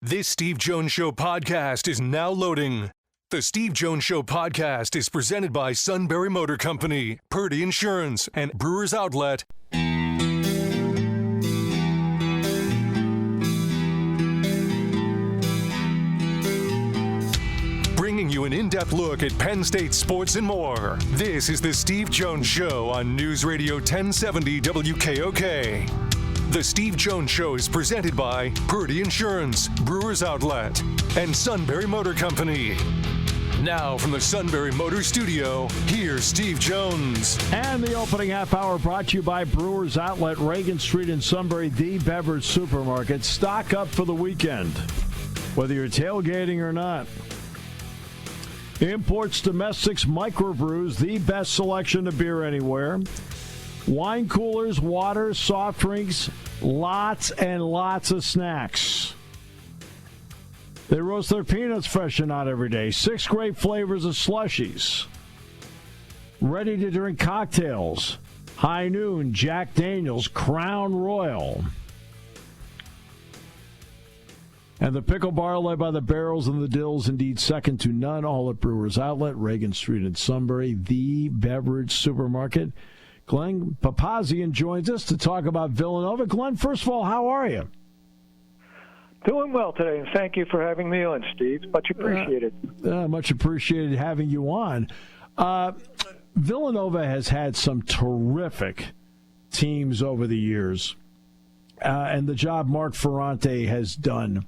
This Steve Jones Show podcast is now loading. The Steve Jones Show podcast is presented by Sunbury Motor Company, Purdy Insurance, and Brewers Outlet. Bringing you an in-depth look at Penn State sports and more. This is the Steve Jones Show on News Radio 1070 WKOK. The Steve Jones Show is presented by Purdy Insurance, Brewers Outlet, and Sunbury Motor Company. Now from the Sunbury Motor Studio, here's Steve Jones. And the opening half hour brought to you by Brewers Outlet, Reagan Street in Sunbury, the beverage supermarket. Stock up for the weekend, whether you're tailgating or not. Imports, domestics, microbrews, the best selection of beer anywhere. Wine coolers, water, soft drinks, lots and lots of snacks. They roast their peanuts fresh and not every day. 6 great flavors of slushies. Ready-to-drink cocktails. High Noon, Jack Daniels, Crown Royal. And the pickle bar led by the Barrels and the Dills, indeed second to none. All at Brewers Outlet, Reagan Street in Sunbury, the beverage supermarket. Glenn Papazian joins us to talk about Villanova. Glenn, first of all, how are you? Doing well today, and thank you for having me on, Steve. Much appreciated. Much appreciated having you on. Villanova has had some terrific teams over the years, and the job Mark Ferrante has done.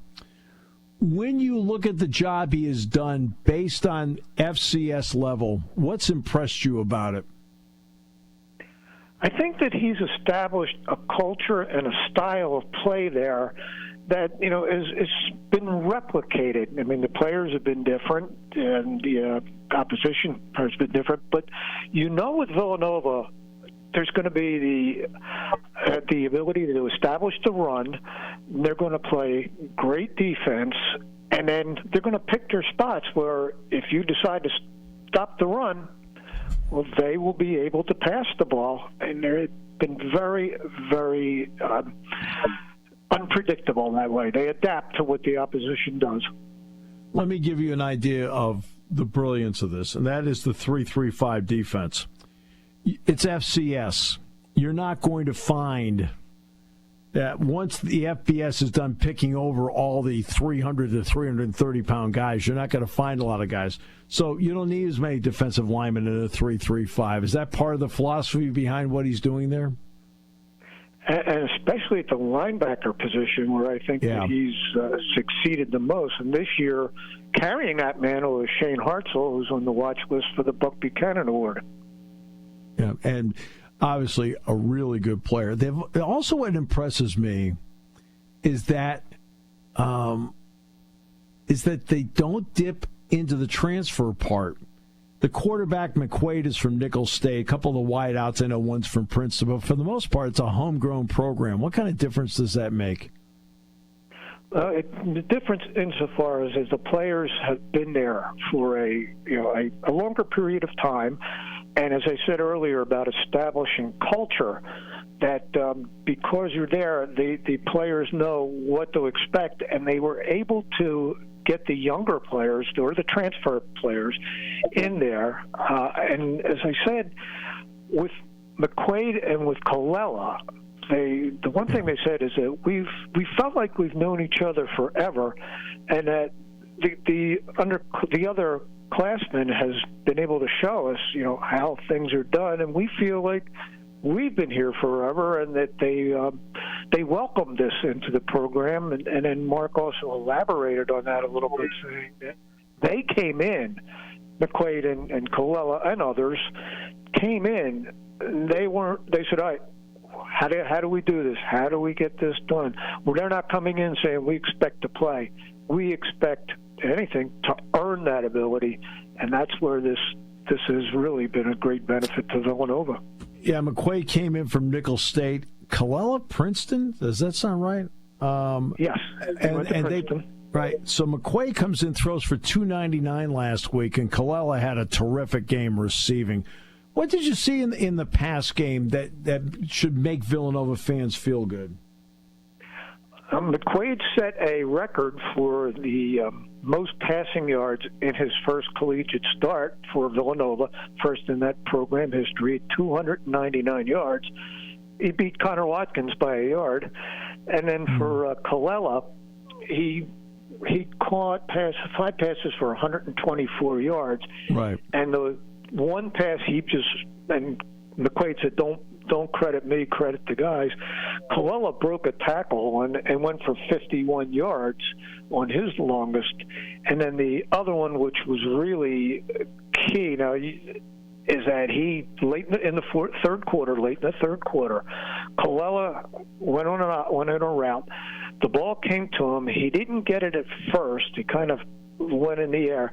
When you look at the job he has done based on FCS level, what's impressed you about it? I think that he's established a culture and a style of play there that, is been replicated. I mean, the players have been different, and the opposition has been different. But with Villanova, there's going to be the ability to establish the run. They're going to play great defense, and then they're going to pick their spots where if you decide to stop the run, well, they will be able to pass the ball, and they've been very, very unpredictable that way. They adapt to what the opposition does. Let me give you an idea of the brilliance of this, and that is the 3-3-5 defense. It's FCS. You're not going to find that once the FBS is done picking over all the 300 to 330-pound guys, you're not going to find a lot of guys. So you don't need as many defensive linemen in a 3-3-5. Is that part of the philosophy behind what he's doing there? And especially at the linebacker position, where I think that he's succeeded the most. And this year, carrying that mantle is Shane Hartzell, who's on the watch list for the Buck Buchanan Award. Yeah, and obviously a really good player. Also, what impresses me is that they don't dip into the transfer part. The quarterback, McQuaid, is from Nicholls State. A couple of the wideouts, I know one's from Princeton, but for the most part, it's a homegrown program. What kind of difference does that make? The difference insofar as the players have been there for a longer period of time, and as I said earlier about establishing culture, that because you're there, the players know what to expect, and they were able to get the younger players or the transfer players in there. And as I said, with McQuaid and with Colella, the one thing they said is that we felt like we've known each other forever, and that the other classman has been able to show us, how things are done, and we feel like we've been here forever, and that they welcomed this into the program. And then Mark also elaborated on that a little bit, saying that they came in, McQuaid and Colella and others came in. They said, all right, how do we do this? How do we get this done? Well, they're not coming in saying we expect to play. We expect anything to earn that ability, and that's where this has really been a great benefit to Villanova. Yeah, McQuaid came in from Nicholls State. Colella, Princeton? Does that sound right? Yes. Right. So McQuaid comes in, throws for 299 last week, and Colella had a terrific game receiving. What did you see in the pass game that should make Villanova fans feel good? McQuaid set a record for the most passing yards in his first collegiate start for Villanova, first in that program history, 299 yards. He beat Connor Watkins by a yard. And then for Colella, he caught 5 passes for 124 yards. Right. And the one pass and McQuaid said, don't credit me, credit the guys. Colella broke a tackle and went for 51 yards on his longest. And then the other one, which was really key now, is that he, late in the third quarter, Colella went on a route. The ball came to him. He didn't get it at first. He kind of went in the air.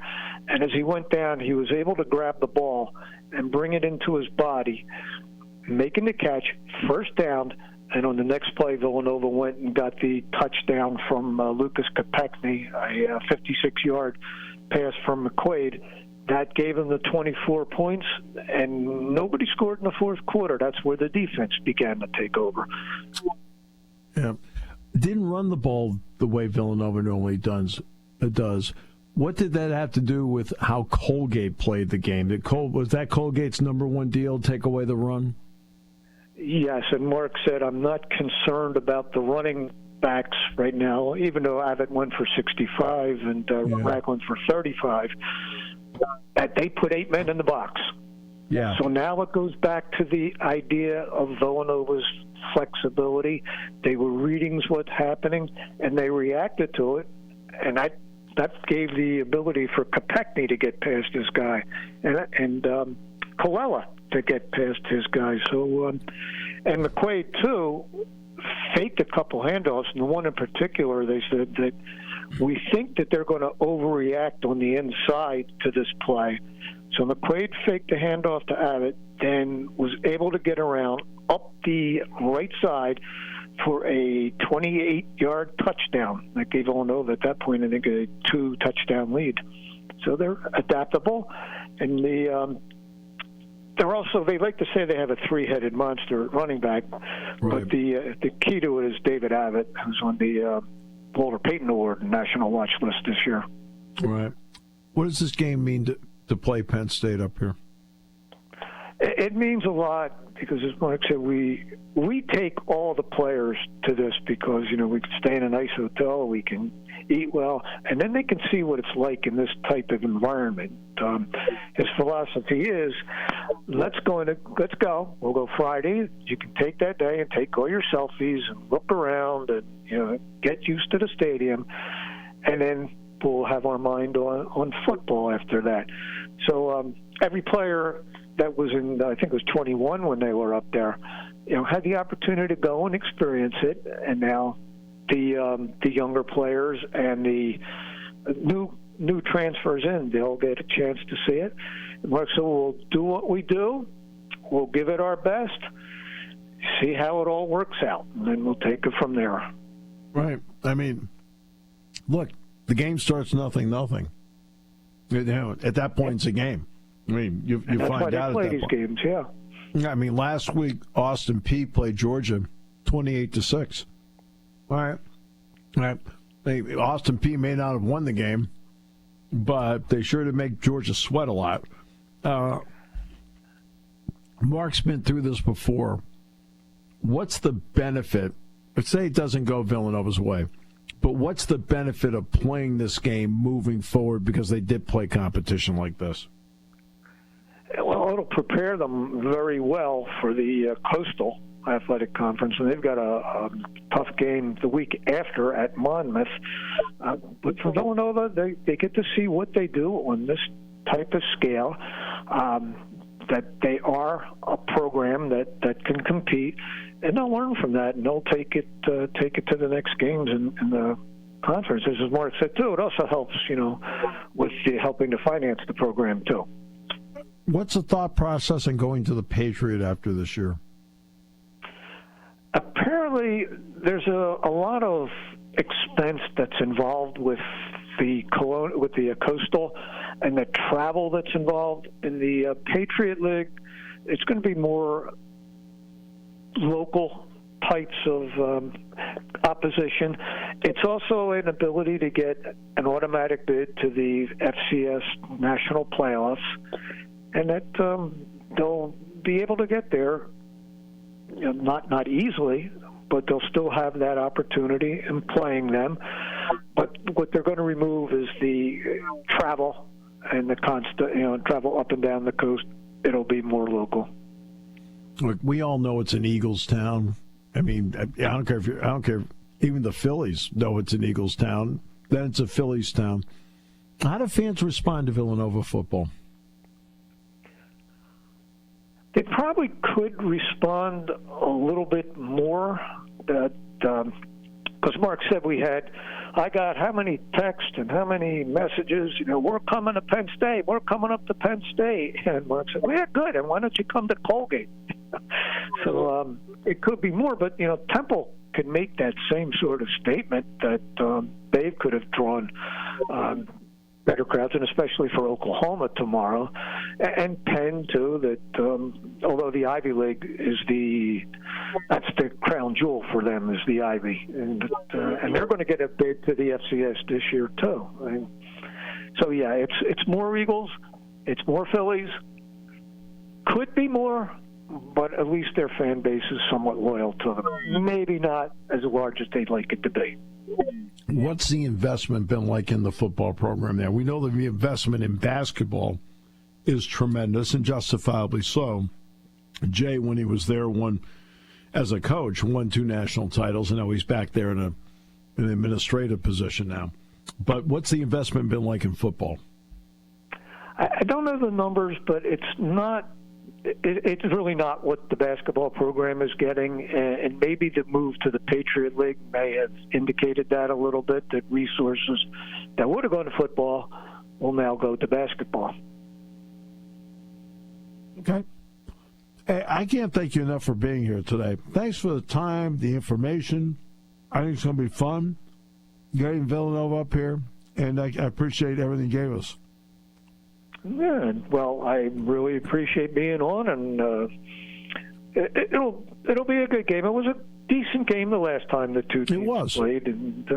And as he went down, he was able to grab the ball and bring it into his body, making the catch, first down, and on the next play, Villanova went and got the touchdown from Lucas Kopechny, a 56-yard pass from McQuaid. That gave him the 24 points, and nobody scored in the fourth quarter. That's where the defense began to take over. Yeah. Didn't run the ball the way Villanova normally does. What did that have to do with how Colgate played the game? Was that Colgate's number one deal, take away the run? Yes, and Mark said, I'm not concerned about the running backs right now, even though Abbott went for 65 and Rack went for 35. They put 8 men in the box. Yeah. So now it goes back to the idea of Villanova's flexibility. They were reading what's happening, and they reacted to it, and that gave the ability for Kopechny to get past his guy, and Colella to get past his guy. So, and McQuaid too faked a couple handoffs, and the one in particular, they said that we think that they're going to overreact on the inside to this play. So McQuaid faked a handoff to Abbott, then was able to get around up the right side for a 28-yard touchdown. That gave Villanova at that point, I think, a 2-touchdown lead. So they're adaptable, and they like to say they have a 3-headed monster running back, right. But the key to it is David Abbott, who's on the Walter Payton Award National Watch List this year. Right. What does this game mean to play Penn State up here? It means a lot because, as Mark said, we take all the players to this because, we can stay in a nice hotel, we can eat well, and then they can see what it's like in this type of environment. His philosophy is, let's go. We'll go Friday. You can take that day and take all your selfies and look around and get used to the stadium, and then we'll have our mind on football after that. So every player that was in, I think it was 21 when they were up there, had the opportunity to go and experience it, and now the younger players and the new transfers in, they'll get a chance to see it. So we'll do what we do. We'll give it our best, see how it all works out, and then we'll take it from there. Right. I mean, look, the game starts 0-0. At that point, it's a game. I mean, you that's find why they out play at that these point. games, yeah. I mean, last week Austin Peay played Georgia 28-6. All right. Austin Peay may not have won the game, but they sure did make Georgia sweat a lot. Mark's been through this before. What's the benefit? Let's say it doesn't go Villanova's way, but what's the benefit of playing this game moving forward because they did play competition like this? Well, it'll prepare them very well for the Coastal Athletic Conference, and they've got a tough game the week after at Monmouth. But for Villanova, they get to see what they do on this type of scale, that they are a program that can compete, and they'll learn from that, and they'll take it to the next games in the conference. As Mark said, too, it also helps, with helping to finance the program, too. What's the thought process in going to the Patriot after this year? Apparently, there's a lot of expense that's involved with the Coastal and the travel that's involved in the Patriot League. It's going to be more local types of opposition. It's also an ability to get an automatic bid to the FCS national playoffs, and that they'll be able to get there, not easily, but they'll still have that opportunity in playing them. But what they're going to remove is the travel and the constant, travel up and down the coast. It'll be more local. Look, we all know it's an Eagles town. I mean, I don't care. Even the Phillies know it's an Eagles town. Then it's a Phillies town. How do fans respond to Villanova football? They probably could respond a little bit more. Because Mark said I got how many texts and how many messages, we're coming to Penn State, we're coming up to Penn State. And Mark said, well, yeah, good, and why don't you come to Colgate? So it could be more, but, Temple could make that same sort of statement that they could have drawn better crowds, and especially for Oklahoma tomorrow, and Penn too. That although the Ivy League is that's the crown jewel for them, is the Ivy, and they're going to get a bid to the FCS this year too. So yeah, it's more Eagles, it's more Phillies, could be more, but at least their fan base is somewhat loyal to them. Maybe not as large as they'd like it to be. What's the investment been like in the football program there? We know that the investment in basketball is tremendous, and justifiably so. Jay, when he was there, as a coach, won 2 national titles, and now he's back there in an administrative position now. But what's the investment been like in football? I don't know the numbers, but it's really not what the basketball program is getting, and maybe the move to the Patriot League may have indicated that a little bit, that resources that would have gone to football will now go to basketball. Okay. Hey, I can't thank you enough for being here today. Thanks for the time, the information. I think it's going to be fun getting Villanova up here, and I appreciate everything you gave us. Yeah, well, I really appreciate being on, and it'll be a good game. It was a decent game the last time the two teams played, and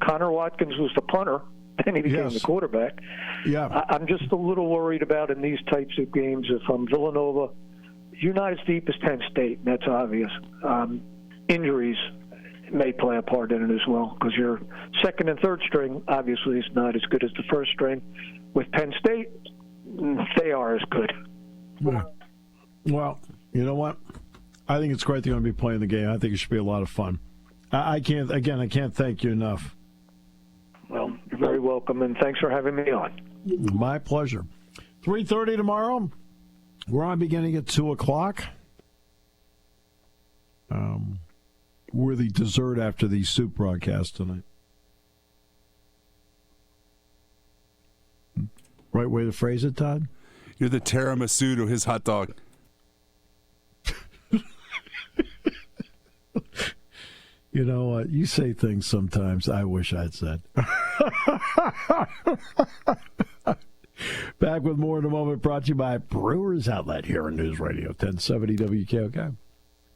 Connor Watkins was the punter, and he became the quarterback. Yeah, I'm just a little worried about in these types of games, if I'm Villanova, you're not as deep as Penn State, and that's obvious. Injuries may play a part in it as well, because your second and third string obviously is not as good as the first string. With Penn State, they are as good. Well, you know what? I think it's great they're going to be playing the game. I think it should be a lot of fun. I can't thank you enough. Well, you're very welcome, and thanks for having me on. My pleasure. 3:30 tomorrow. We're on beginning at 2 o'clock. We're the dessert after the soup broadcast tonight. Right way to phrase it, Todd? You're the tiramisu to his hot dog. You know what? You say things sometimes I wish I'd said. Back with more in a moment, brought to you by Brewers Outlet here on News Radio 1070 WKOK.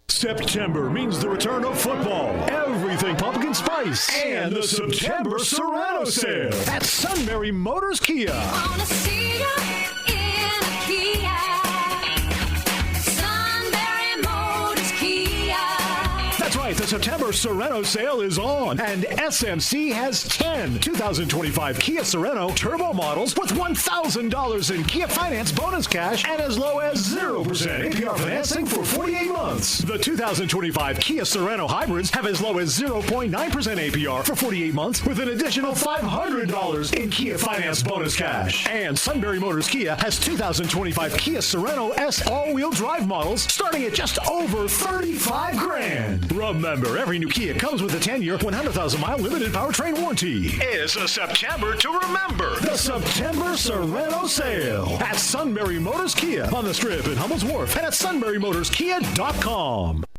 September means the return of football, everything pumpkin spice, and the September Serrano sale at Sunbury Motors Kia. Wanna see ya in a Kia. Sunbury Motors Kia. That's right, the September Serrano sale is on, and SMC has 10 2025 Kia Sereno turbo models with $1,000 in Kia Finance bonus cash and as low as 0% APR financing for 48 months. The 2025 Kia Sereno hybrids have as low as 0.9% APR for 48 months with an additional $500 in Kia Finance bonus cash. And Sunbury Motors Kia has 2025 Kia Sereno S all-wheel drive models starting at just over $35,000. Remember, every new Kia comes with a 10-year, 100,000-mile limited powertrain warranty. It's a September to remember. The September Serrano sale at Sunbury Motors Kia on the Strip in Hummel's Wharf and at sunburymotorskia.com.